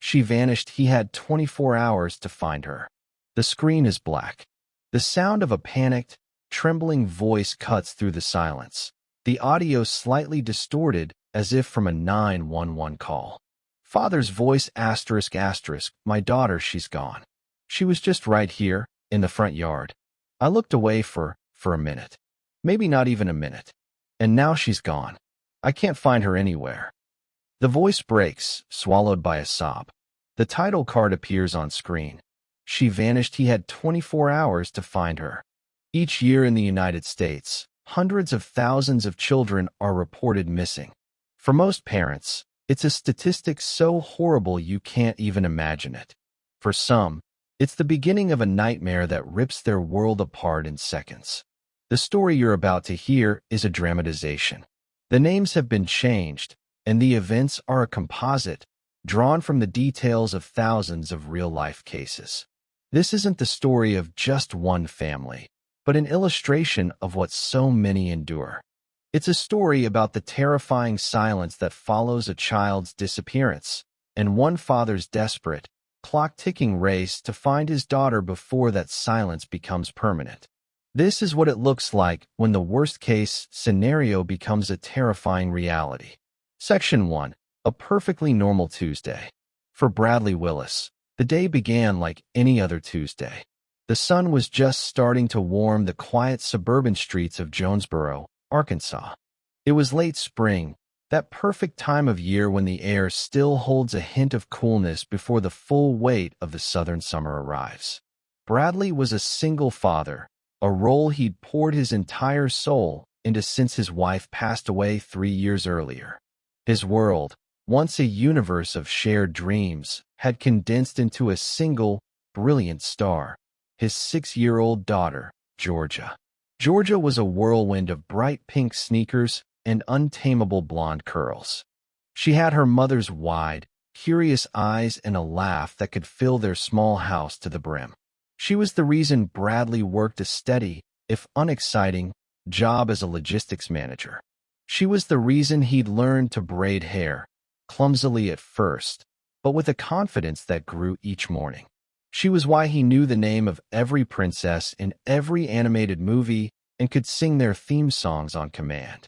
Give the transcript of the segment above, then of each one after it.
She vanished. He had 24 hours to find her. The screen is black. The sound of a panicked, trembling voice cuts through the silence. The audio slightly distorted, as if from a 911 call. Father's voice, asterisk, asterisk, my daughter, she's gone. She was just right here, in the front yard. I looked away for a minute. Maybe not even a minute. And now she's gone. I can't find her anywhere. The voice breaks, swallowed by a sob. The title card appears on screen. She vanished. He had 24 hours to find her. Each year in the United States, hundreds of thousands of children are reported missing. For most parents, it's a statistic so horrible you can't even imagine it. For some, it's the beginning of a nightmare that rips their world apart in seconds. The story you're about to hear is a dramatization. The names have been changed, and the events are a composite, drawn from the details of thousands of real-life cases. This isn't the story of just one family, but an illustration of what so many endure. It's a story about the terrifying silence that follows a child's disappearance, and one father's desperate, clock-ticking race to find his daughter before that silence becomes permanent. This is what it looks like when the worst-case scenario becomes a terrifying reality. Section 1. A perfectly normal Tuesday. For Bradley Willis, the day began like any other Tuesday. The sun was just starting to warm the quiet suburban streets of Jonesboro, Arkansas. It was late spring, that perfect time of year when the air still holds a hint of coolness before the full weight of the southern summer arrives. Bradley was a single father, a role he'd poured his entire soul into since his wife passed away 3 years earlier. His world, once a universe of shared dreams, had condensed into a single, brilliant star, his 6-year-old daughter, Georgia. Georgia was a whirlwind of bright pink sneakers and untamable blonde curls. She had her mother's wide, curious eyes and a laugh that could fill their small house to the brim. She was the reason Bradley worked a steady, if unexciting, job as a logistics manager. She was the reason he'd learned to braid hair, clumsily at first, but with a confidence that grew each morning. She was why he knew the name of every princess in every animated movie and could sing their theme songs on command.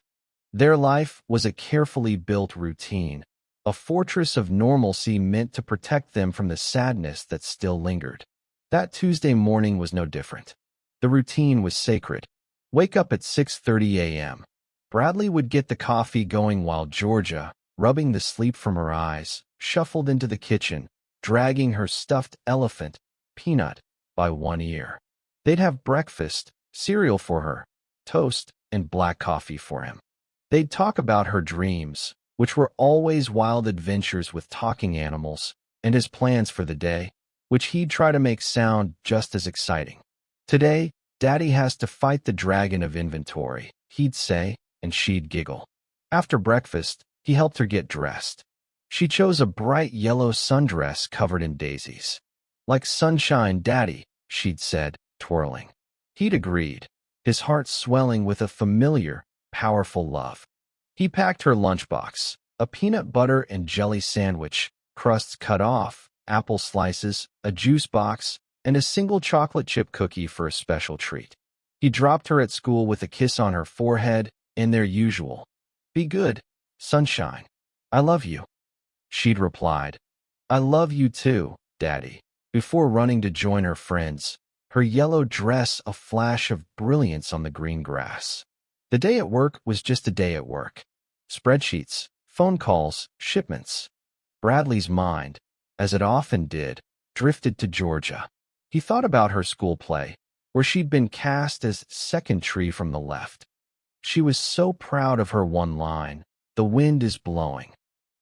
Their life was a carefully built routine, a fortress of normalcy meant to protect them from the sadness that still lingered. That Tuesday morning was no different. The routine was sacred. Wake up at 6:30 a.m. Bradley would get the coffee going while Georgia, rubbing the sleep from her eyes, shuffled into the kitchen, dragging her stuffed elephant, Peanut, by one ear. They'd have breakfast, cereal for her, toast, and black coffee for him. They'd talk about her dreams, which were always wild adventures with talking animals, and his plans for the day, which he'd try to make sound just as exciting. Today, Daddy has to fight the dragon of inventory, he'd say, and she'd giggle. After breakfast, he helped her get dressed. She chose a bright yellow sundress covered in daisies. Like sunshine, Daddy, she'd said, twirling. He'd agreed, his heart swelling with a familiar, powerful love. He packed her lunchbox, a peanut butter and jelly sandwich, crusts cut off, apple slices, a juice box, and a single chocolate chip cookie for a special treat. He dropped her at school with a kiss on her forehead and their usual, "Be good, sunshine. I love you." She'd replied, "I love you too, Daddy," before running to join her friends, her yellow dress a flash of brilliance on the green grass. The day at work was just a day at work. Spreadsheets, phone calls, shipments. Bradley's mind, as it often did, drifted to Georgia. He thought about her school play, where she'd been cast as second tree from the left. She was so proud of her one line, "The wind is blowing,"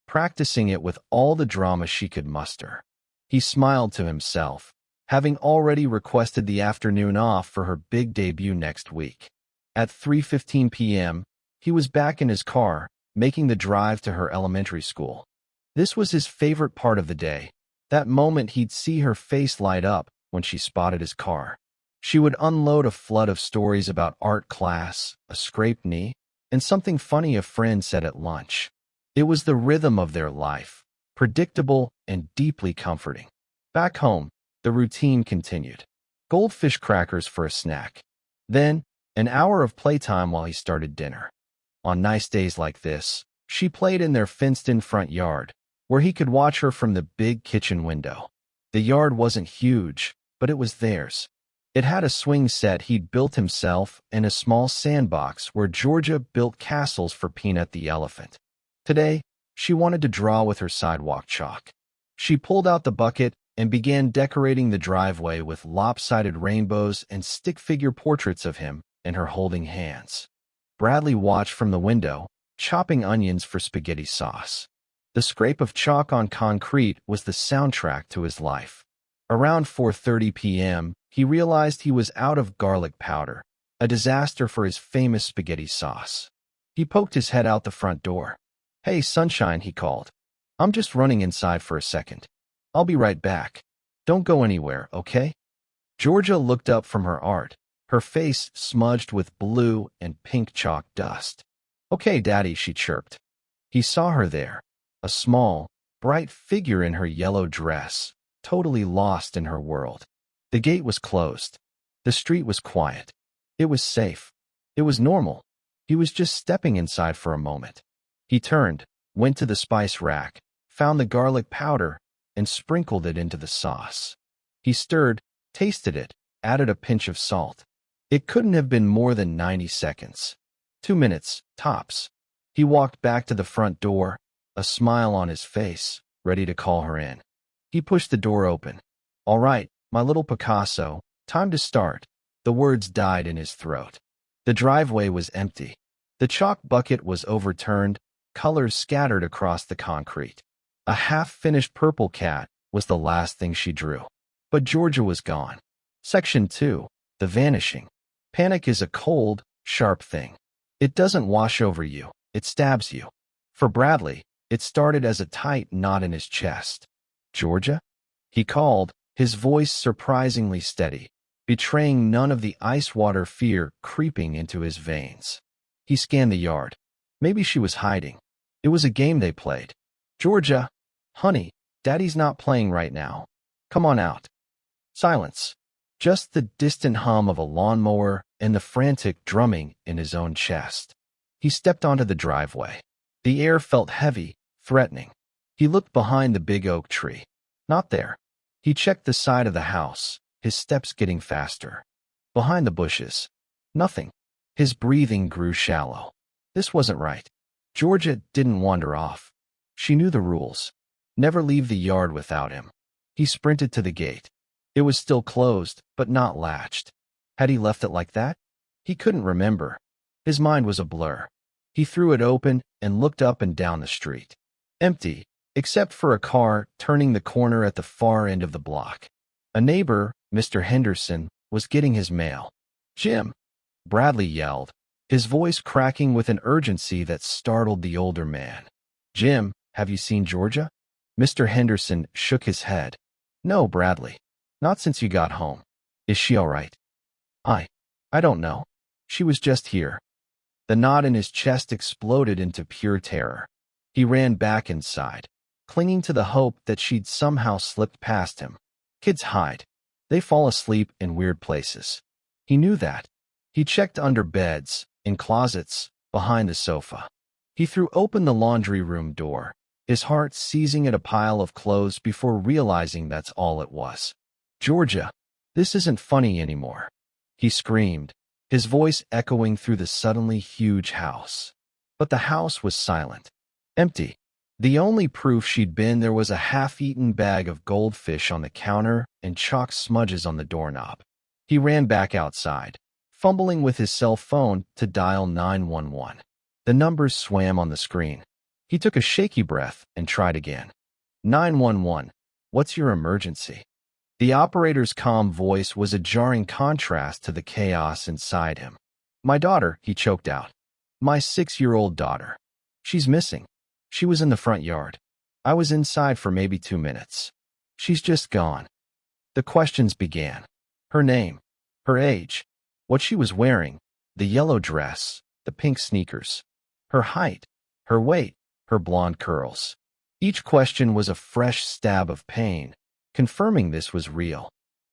practicing it with all the drama she could muster. He smiled to himself, having already requested the afternoon off for her big debut next week. At 3:15 p.m., he was back in his car, making the drive to her elementary school. This was his favorite part of the day, that moment he'd see her face light up when she spotted his car. She would unload a flood of stories about art class, a scraped knee, and something funny a friend said at lunch. It was the rhythm of their life, predictable and deeply comforting. Back home, the routine continued. Goldfish crackers for a snack. Then, an hour of playtime while he started dinner. On nice days like this, she played in their fenced-in front yard, where he could watch her from the big kitchen window. The yard wasn't huge, but it was theirs. It had a swing set he'd built himself and a small sandbox where Georgia built castles for Peanut the elephant. Today, she wanted to draw with her sidewalk chalk. She pulled out the bucket and began decorating the driveway with lopsided rainbows and stick figure portraits of him and her holding hands. Bradley watched from the window, chopping onions for spaghetti sauce. The scrape of chalk on concrete was the soundtrack to his life. Around 4:30 p.m., he realized he was out of garlic powder, a disaster for his famous spaghetti sauce. He poked his head out the front door. "Hey, sunshine," he called. "I'm just running inside for a second. I'll be right back. Don't go anywhere, okay?" Georgia looked up from her art, her face smudged with blue and pink chalk dust. "Okay, Daddy," she chirped. He saw her there, a small, bright figure in her yellow dress, totally lost in her world. The gate was closed. The street was quiet. It was safe. It was normal. He was just stepping inside for a moment. He turned, went to the spice rack, found the garlic powder, and sprinkled it into the sauce. He stirred, tasted it, added a pinch of salt. It couldn't have been more than 90 seconds. 2 minutes, tops. He walked back to the front door, a smile on his face, ready to call her in. He pushed the door open. "All right, my little Picasso, time to start." The words died in his throat. The driveway was empty. The chalk bucket was overturned, colors scattered across the concrete. A half-finished purple cat was the last thing she drew. But Georgia was gone. Section 2. The Vanishing. Panic is a cold, sharp thing. It doesn't wash over you, it stabs you. For Bradley, it started as a tight knot in his chest. "Georgia?" He called, his voice surprisingly steady, betraying none of the ice-water fear creeping into his veins. He scanned the yard. Maybe she was hiding. It was a game they played. "Georgia, honey, Daddy's not playing right now. Come on out." Silence. Just the distant hum of a lawnmower and the frantic drumming in his own chest. He stepped onto the driveway. The air felt heavy, threatening. He looked behind the big oak tree. Not there. He checked the side of the house, his steps getting faster. Behind the bushes. Nothing. His breathing grew shallow. This wasn't right. Georgia didn't wander off. She knew the rules. Never leave the yard without him. He sprinted to the gate. It was still closed, but not latched. Had he left it like that? He couldn't remember. His mind was a blur. He threw it open and looked up and down the street. Empty, except for a car turning the corner at the far end of the block. A neighbor, Mr. Henderson, was getting his mail. "Jim!" Bradley yelled, his voice cracking with an urgency that startled the older man. "Jim, have you seen Georgia?" Mr. Henderson shook his head. "No, Bradley. Not since you got home. Is she all right?" I don't know. She was just here." The knot in his chest exploded into pure terror. He ran back inside, clinging to the hope that she'd somehow slipped past him. Kids hide. They fall asleep in weird places. He knew that. He checked under beds, in closets, behind the sofa. He threw open the laundry room door, his heart seizing at a pile of clothes before realizing that's all it was. "Georgia, this isn't funny anymore," he screamed, his voice echoing through the suddenly huge house. But the house was silent. Empty. The only proof she'd been there was a half-eaten bag of goldfish on the counter and chalk smudges on the doorknob. He ran back outside, fumbling with his cell phone to dial 911. The numbers swam on the screen. He took a shaky breath and tried again. 911, what's your emergency? The operator's calm voice was a jarring contrast to the chaos inside him. My daughter, he choked out. My 6-year-old daughter. She's missing. She was in the front yard. I was inside for maybe 2 minutes. She's just gone. The questions began. Her name, her age, what she was wearing, the yellow dress, the pink sneakers, her height, her weight, her blonde curls. Each question was a fresh stab of pain, confirming this was real.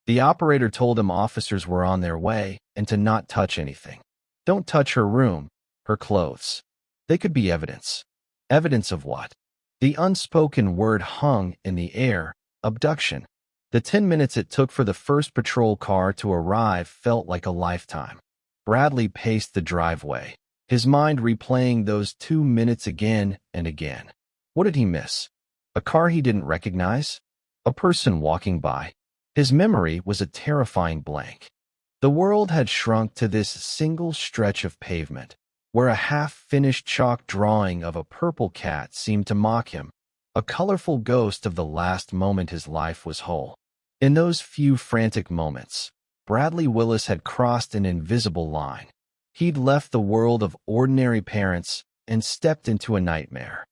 The operator told him officers were on their way and to not touch anything. Don't touch her room, her clothes. They could be evidence. Evidence of what? The unspoken word hung in the air: abduction. The 10 minutes it took for the first patrol car to arrive felt like a lifetime. Bradley paced the driveway, his mind replaying those 2 minutes again and again. What did he miss? A car he didn't recognize? A person walking by? His memory was a terrifying blank. The world had shrunk to this single stretch of pavement, where a half-finished chalk drawing of a purple cat seemed to mock him, a colorful ghost of the last moment his life was whole. In those few frantic moments, Bradley Willis had crossed an invisible line. He'd left the world of ordinary parents and stepped into a nightmare.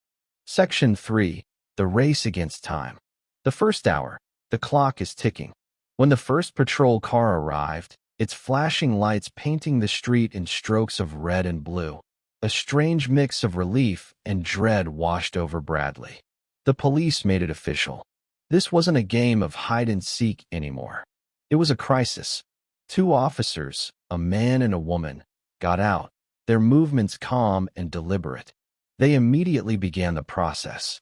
Section 3. The Race Against Time. The first hour. The clock is ticking. When the first patrol car arrived, its flashing lights painting the street in strokes of red and blue, a strange mix of relief and dread washed over Bradley. The police made it official. This wasn't a game of hide-and-seek anymore. It was a crisis. 2 officers, a man and a woman, got out, their movements calm and deliberate. They immediately began the process.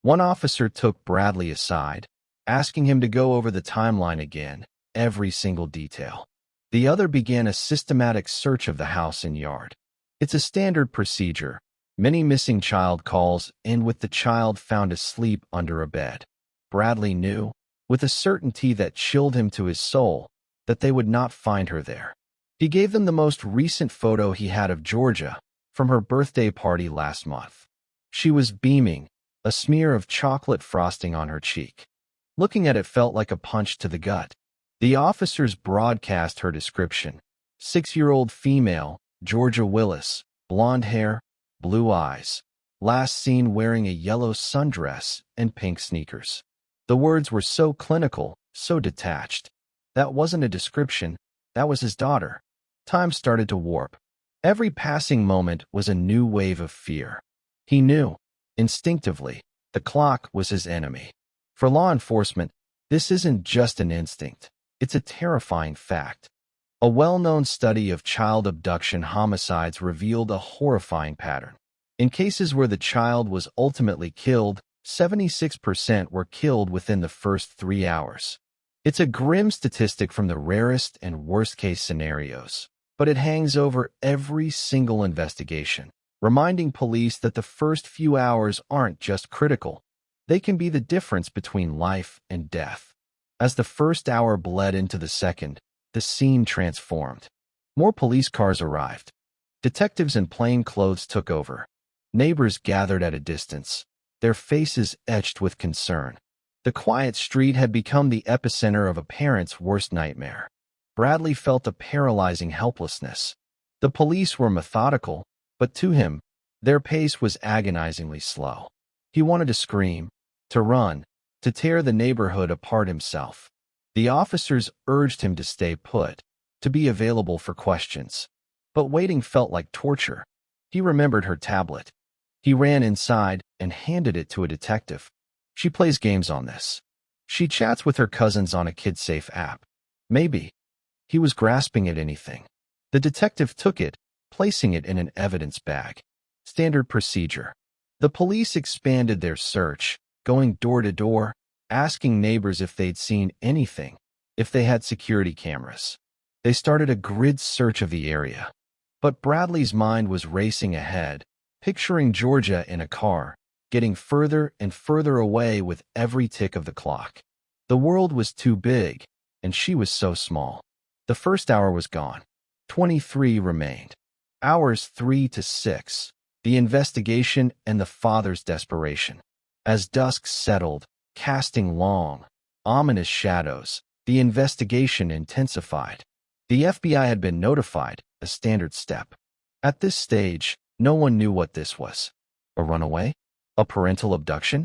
One officer took Bradley aside, asking him to go over the timeline again, every single detail. The other began a systematic search of the house and yard. It's a standard procedure. Many missing child calls end with the child found asleep under a bed. Bradley knew, with a certainty that chilled him to his soul, that they would not find her there. He gave them the most recent photo he had of Georgia, from her birthday party last month. She was beaming, a smear of chocolate frosting on her cheek. Looking at it felt like a punch to the gut. The officers broadcast her description: 6-year-old female, Georgia Willis, blonde hair, blue eyes, last seen wearing a yellow sundress and pink sneakers. The words were so clinical, so detached. That wasn't a description, that was his daughter. Time started to warp. Every passing moment was a new wave of fear. He knew, instinctively, the clock was his enemy. For law enforcement, this isn't just an instinct, it's a terrifying fact. A well-known study of child abduction homicides revealed a horrifying pattern. In cases where the child was ultimately killed, 76% were killed within the first 3 hours. It's a grim statistic from the rarest and worst-case scenarios, but it hangs over every single investigation, reminding police that the first few hours aren't just critical. They can be the difference between life and death. As the first hour bled into the second, the scene transformed. More police cars arrived. Detectives in plain clothes took over. Neighbors gathered at a distance, their faces etched with concern. The quiet street had become the epicenter of a parent's worst nightmare. Bradley felt a paralyzing helplessness. The police were methodical, but to him, their pace was agonizingly slow. He wanted to scream, to run, to tear the neighborhood apart himself. The officers urged him to stay put, to be available for questions. But waiting felt like torture. He remembered her tablet. He ran inside and handed it to a detective. She plays games on this. She chats with her cousins on a kid-safe app. Maybe. He was grasping at anything. The detective took it, placing it in an evidence bag. Standard procedure. The police expanded their search, going door to door, asking neighbors if they'd seen anything, if they had security cameras. They started a grid search of the area. But Bradley's mind was racing ahead, picturing Georgia in a car, getting further and further away with every tick of the clock. The world was too big, and she was so small. The first hour was gone. 23 remained. Hours 3 to 6. The investigation and the father's desperation. As dusk settled, casting long, ominous shadows, the investigation intensified. The FBI had been notified, a standard step. At this stage, no one knew what this was. A runaway? A parental abduction?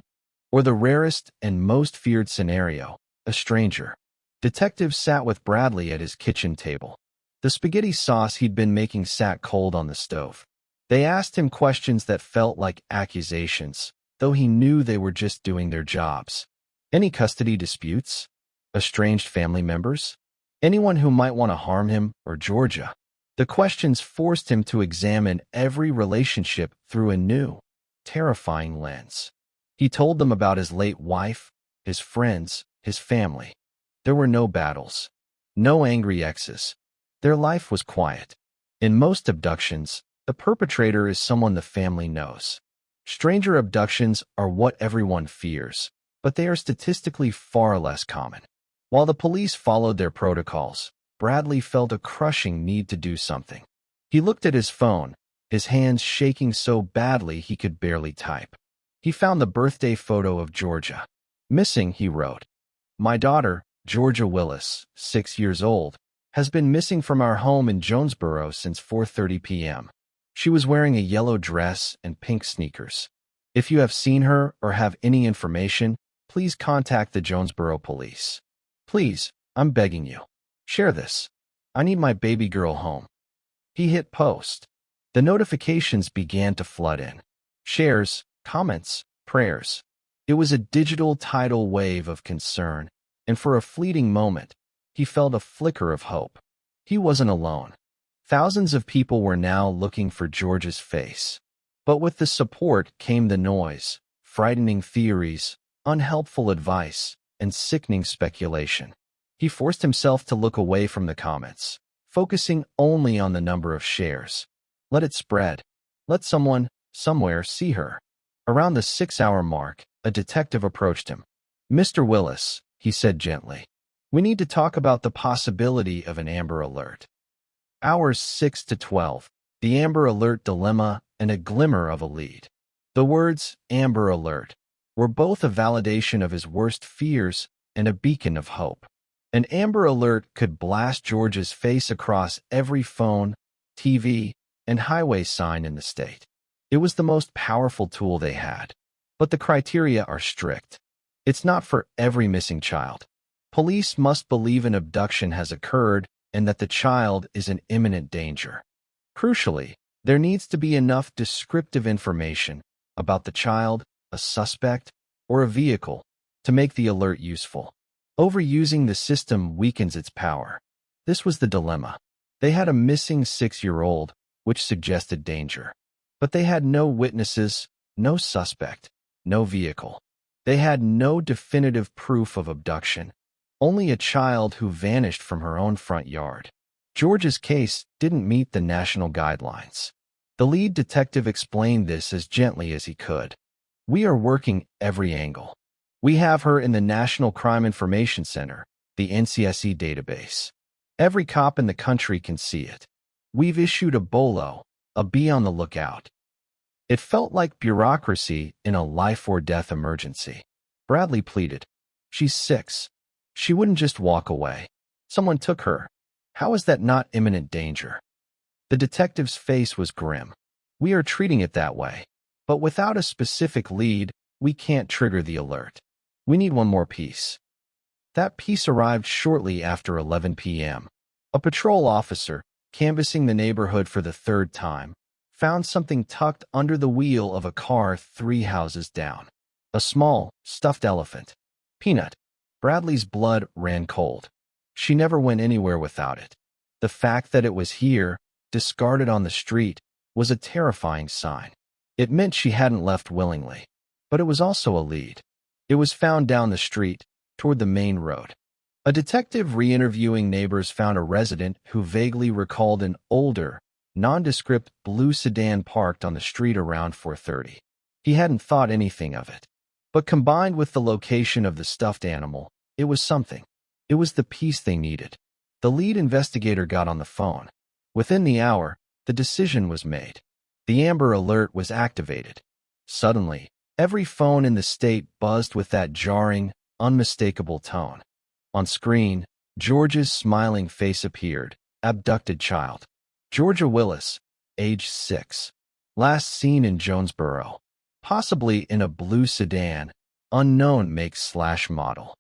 Or the rarest and most feared scenario, a stranger? Detectives sat with Bradley at his kitchen table. The spaghetti sauce he'd been making sat cold on the stove. They asked him questions that felt like accusations, though he knew they were just doing their jobs. Any custody disputes? Estranged family members? Anyone who might want to harm him or Georgia? The questions forced him to examine every relationship through a new, terrifying lens. He told them about his late wife, his friends, his family. There were no battles, no angry exes. Their life was quiet. In most abductions, the perpetrator is someone the family knows. Stranger abductions are what everyone fears, but they are statistically far less common. While the police followed their protocols, Bradley felt a crushing need to do something. He looked at his phone, his hands shaking so badly he could barely type. He found the birthday photo of Georgia. Missing, he wrote. My daughter, Georgia Willis, 6 years old, has been missing from our home in Jonesboro since 4:30 p.m. She was wearing a yellow dress and pink sneakers. If you have seen her or have any information, please contact the Jonesboro police. Please, I'm begging you. Share this. I need my baby girl home. He hit post. The notifications began to flood in. Shares, comments, prayers. It was a digital tidal wave of concern, and for a fleeting moment, he felt a flicker of hope. He wasn't alone. Thousands of people were now looking for George's face. But with the support came the noise, frightening theories, unhelpful advice, and sickening speculation. He forced himself to look away from the comments, focusing only on the number of shares. Let it spread. Let someone, somewhere, see her. Around the 6-hour mark, a detective approached him. Mr. Willis, he said gently, we need to talk about the possibility of an Amber Alert. Hours 6 to 12, the Amber Alert dilemma and a glimmer of a lead. The words, Amber Alert, were both a validation of his worst fears and a beacon of hope. An Amber Alert could blast George's face across every phone, TV, and highway sign in the state. It was the most powerful tool they had. But the criteria are strict. It's not for every missing child. Police must believe an abduction has occurred and that the child is in imminent danger. Crucially, there needs to be enough descriptive information about the child, a suspect, or a vehicle to make the alert useful. Overusing the system weakens its power. This was the dilemma. They had a missing 6-year-old, which suggested danger. But they had no witnesses, no suspect, no vehicle. They had no definitive proof of abduction, only a child who vanished from her own front yard. George's case didn't meet the national guidelines. The lead detective explained this as gently as he could. We are working every angle. We have her in the National Crime Information Center, the NCSE database. Every cop in the country can see it. We've issued a BOLO, a be on the lookout. It felt like bureaucracy in a life-or-death emergency. Bradley pleaded. She's 6. She wouldn't just walk away. Someone took her. How is that not imminent danger? The detective's face was grim. We are treating it that way. But without a specific lead, we can't trigger the alert. We need one more piece. That piece arrived shortly after 11 p.m. A patrol officer, canvassing the neighborhood for the 3rd time, found something tucked under the wheel of a car 3 houses down. A small, stuffed elephant. Peanut. Bradley's blood ran cold. She never went anywhere without it. The fact that it was here, discarded on the street, was a terrifying sign. It meant she hadn't left willingly. But it was also a lead. It was found down the street, toward the main road. A detective re-interviewing neighbors found a resident who vaguely recalled an older, nondescript blue sedan parked on the street around 4:30. He hadn't thought anything of it. But combined with the location of the stuffed animal, it was something. It was the piece they needed. The lead investigator got on the phone. Within the hour, the decision was made. The Amber Alert was activated. Suddenly, every phone in the state buzzed with that jarring, unmistakable tone. On screen, George's smiling face appeared. Abducted child. Georgia Willis, age 6. Last seen in Jonesboro. Possibly in a blue sedan, unknown make/model.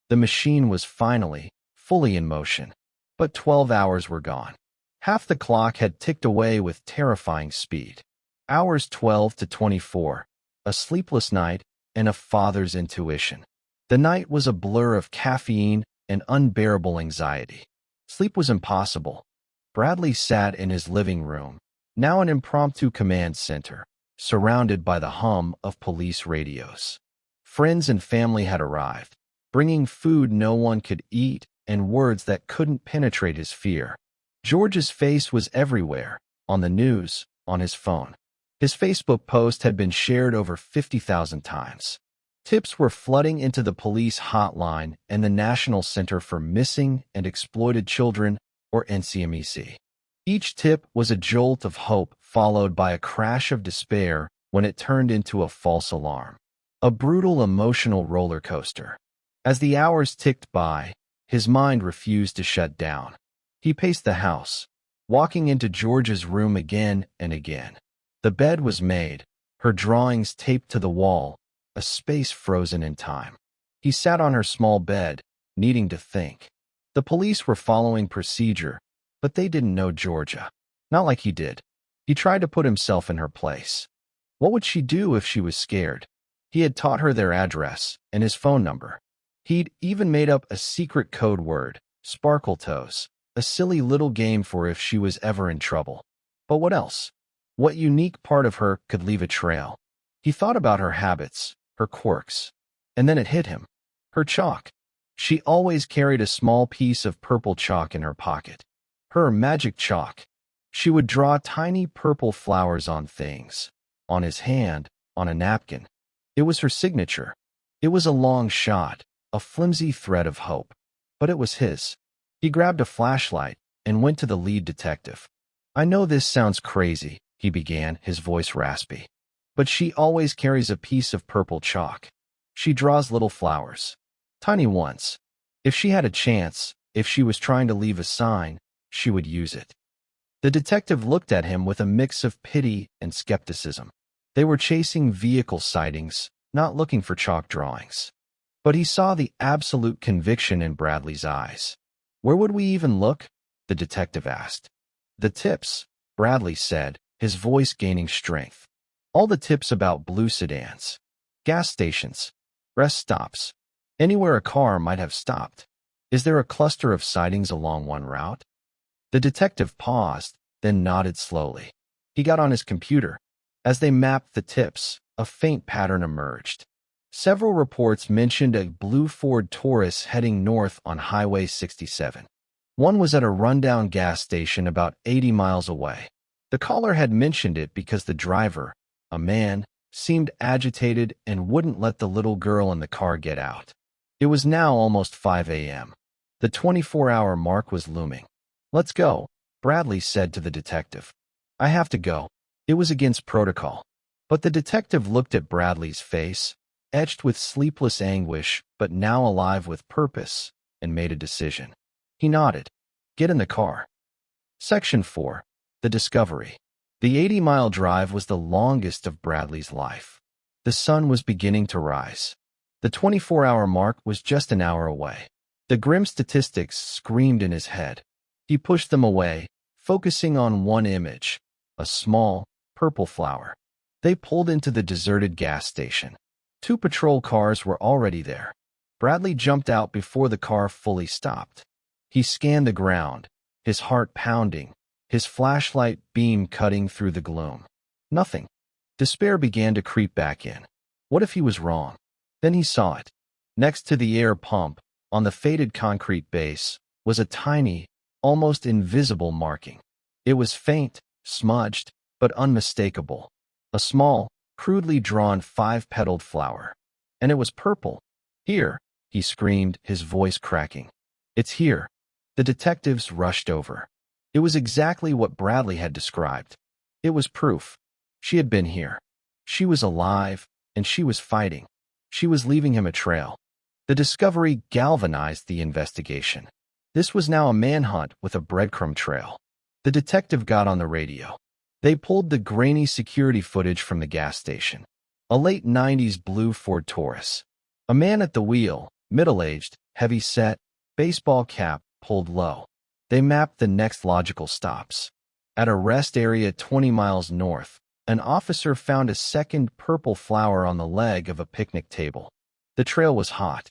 The machine was finally, fully in motion. But 12 hours were gone. Half the clock had ticked away with terrifying speed. Hours 12 to 24. a sleepless night, and a father's intuition. The night was a blur of caffeine and unbearable anxiety. Sleep was impossible. Bradley sat in his living room, now an impromptu command center, surrounded by the hum of police radios. Friends and family had arrived, bringing food no one could eat and words that couldn't penetrate his fear. George's face was everywhere, on the news, on his phone. His Facebook post had been shared over 50,000 times. Tips were flooding into the police hotline and the National Center for Missing and Exploited Children, or NCMEC. Each tip was a jolt of hope followed by a crash of despair when it turned into a false alarm. A brutal emotional roller coaster. As the hours ticked by, his mind refused to shut down. He paced the house, walking into Georgia's room again and again. The bed was made, her drawings taped to the wall, a space frozen in time. He sat on her small bed, needing to think. The police were following procedure, but they didn't know Georgia. Not like he did. He tried to put himself in her place. What would she do if she was scared? He had taught her their address and his phone number. He'd even made up a secret code word, Sparkle Toes, a silly little game for if she was ever in trouble. But what else? What unique part of her could leave a trail? He thought about her habits, her quirks. And then it hit him. Her chalk. She always carried a small piece of purple chalk in her pocket. Her magic chalk. She would draw tiny purple flowers on things. On his hand, on a napkin. It was her signature. It was a long shot, a flimsy thread of hope. But it was his. He grabbed a flashlight and went to the lead detective. "I know this sounds crazy," he began, his voice raspy. "But she always carries a piece of purple chalk. She draws little flowers. Tiny ones. If she had a chance, if she was trying to leave a sign, she would use it." The detective looked at him with a mix of pity and skepticism. They were chasing vehicle sightings, not looking for chalk drawings. But he saw the absolute conviction in Bradley's eyes. "Where would we even look?" the detective asked. "The tips," Bradley said, his voice gaining strength. "All the tips about blue sedans, gas stations, rest stops, anywhere a car might have stopped. Is there a cluster of sightings along one route?" The detective paused, then nodded slowly. He got on his computer. As they mapped the tips, a faint pattern emerged. Several reports mentioned a blue Ford Taurus heading north on Highway 67. One was at a rundown gas station about 80 miles away. The caller had mentioned it because the driver, a man, seemed agitated and wouldn't let the little girl in the car get out. It was now almost 5 a.m. The 24-hour mark was looming. "Let's go," Bradley said to the detective. "I have to go." It was against protocol. But the detective looked at Bradley's face, etched with sleepless anguish, but now alive with purpose, and made a decision. He nodded. "Get in the car." Section 4. The Discovery. The 80-mile drive was the longest of Bradley's life. The sun was beginning to rise. The 24-hour mark was just an hour away. The grim statistics screamed in his head. He pushed them away, focusing on one image, a small, purple flower. They pulled into the deserted gas station. 2 patrol cars were already there. Bradley jumped out before the car fully stopped. He scanned the ground, his heart pounding, his flashlight beam cutting through the gloom. Nothing. Despair began to creep back in. What if he was wrong? Then he saw it. Next to the air pump, on the faded concrete base, was a tiny, almost invisible marking. It was faint, smudged, but unmistakable. A small, crudely drawn 5-petaled flower. And it was purple. "Here," he screamed, his voice cracking. "It's here." The detectives rushed over. It was exactly what Bradley had described. It was proof. She had been here. She was alive, and she was fighting. She was leaving him a trail. The discovery galvanized the investigation. This was now a manhunt with a breadcrumb trail. The detective got on the radio. They pulled the grainy security footage from the gas station. A late 90s blue Ford Taurus. A man at the wheel, middle-aged, heavy-set, baseball cap pulled low. They mapped the next logical stops. At a rest area 20 miles north, an officer found a second purple flower on the leg of a picnic table. The trail was hot.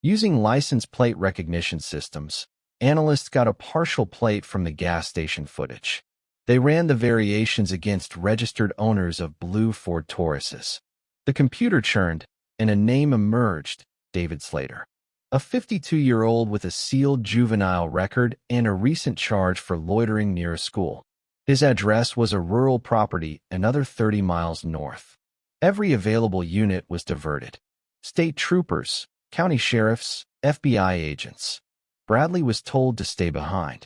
Using license plate recognition systems, analysts got a partial plate from the gas station footage. They ran the variations against registered owners of blue Ford Tauruses. The computer churned, and a name emerged: David Slater. A 52-year-old with a sealed juvenile record and a recent charge for loitering near a school. His address was a rural property another 30 miles north. Every available unit was diverted. State troopers, county sheriffs, FBI agents. Bradley was told to stay behind.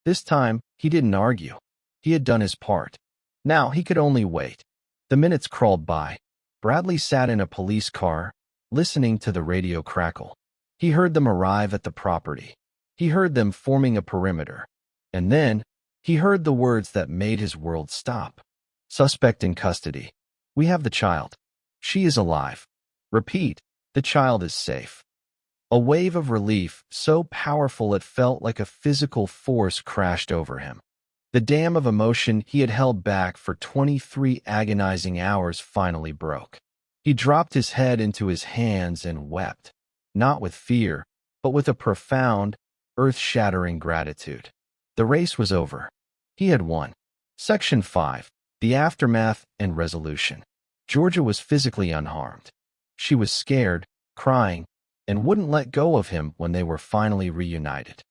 This time, he didn't argue. He had done his part. Now he could only wait. The minutes crawled by. Bradley sat in a police car, listening to the radio crackle. He heard them arrive at the property. He heard them forming a perimeter. And then, he heard the words that made his world stop. Suspect in custody. We have the child. She is alive. Repeat, the child is safe. A wave of relief, so powerful it felt like a physical force crashed over him. The dam of emotion he had held back for 23 agonizing hours finally broke. He dropped his head into his hands and wept. Not with fear, but with a profound, earth-shattering gratitude. The race was over. He had won. Section 5. The Aftermath and Resolution. Georgia was physically unharmed. She was scared, crying, and wouldn't let go of him when they were finally reunited.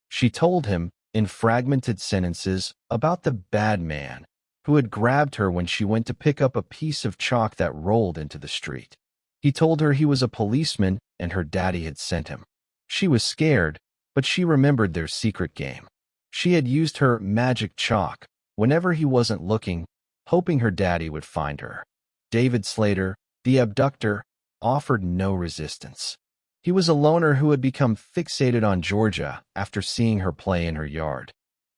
She told him, in fragmented sentences, about the bad man who had grabbed her when she went to pick up a piece of chalk that rolled into the street. He told her he was a policeman and her daddy had sent him. She was scared, but she remembered their secret game. She had used her magic chalk whenever he wasn't looking, hoping her daddy would find her. David Slater, the abductor, offered no resistance. He was a loner who had become fixated on Georgia after seeing her play in her yard.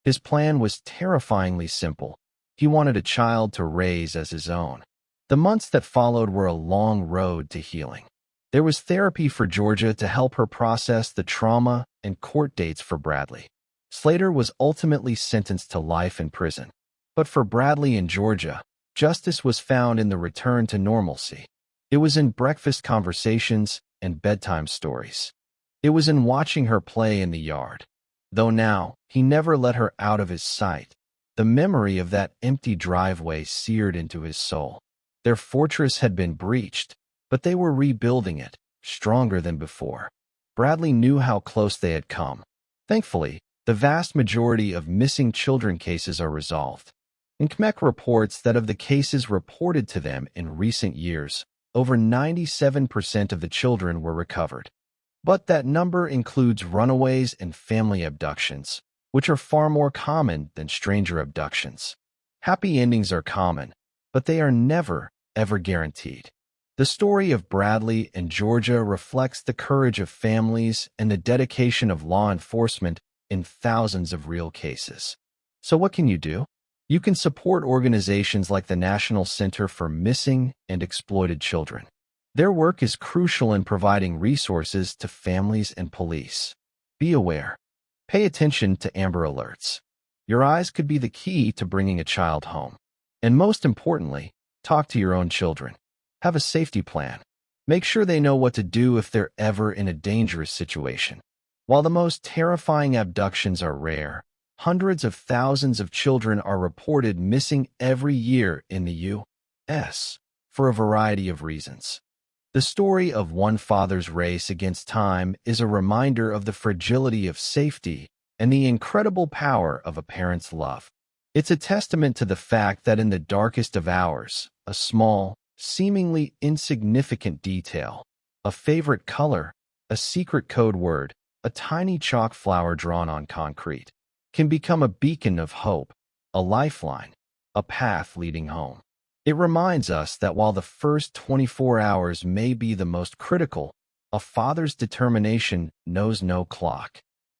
His plan was terrifyingly simple. He wanted a child to raise as his own. The months that followed were a long road to healing. There was therapy for Georgia to help her process the trauma and court dates for Bradley. Slater was ultimately sentenced to life in prison. But for Bradley and Georgia, justice was found in the return to normalcy. It was in breakfast conversations and bedtime stories. It was in watching her play in the yard. Though now, he never let her out of his sight. The memory of that empty driveway seared into his soul. Their fortress had been breached, but they were rebuilding it, stronger than before. Bradley knew how close they had come. Thankfully, the vast majority of missing children cases are resolved. NCMEC reports that of the cases reported to them in recent years, over 97% of the children were recovered. But that number includes runaways and family abductions, which are far more common than stranger abductions. Happy endings are common, but they are never, ever guaranteed. The story of Bradley and Georgia reflects the courage of families and the dedication of law enforcement in thousands of real cases. So what can you do? You can support organizations like the National Center for Missing and Exploited Children. Their work is crucial in providing resources to families and police. Be aware. Pay attention to Amber Alerts. Your eyes could be the key to bringing a child home. And most importantly, talk to your own children. Have a safety plan. Make sure they know what to do if they're ever in a dangerous situation. While the most terrifying abductions are rare, hundreds of thousands of children are reported missing every year in the U.S. for a variety of reasons. The story of one father's race against time is a reminder of the fragility of safety and the incredible power of a parent's love. It's a testament to the fact that in the darkest of hours, a small, seemingly insignificant detail, a favorite color, a secret code word, a tiny chalk flower drawn on concrete, can become a beacon of hope, a lifeline, a path leading home. It reminds us that while the first 24 hours may be the most critical, a father's determination knows no clock.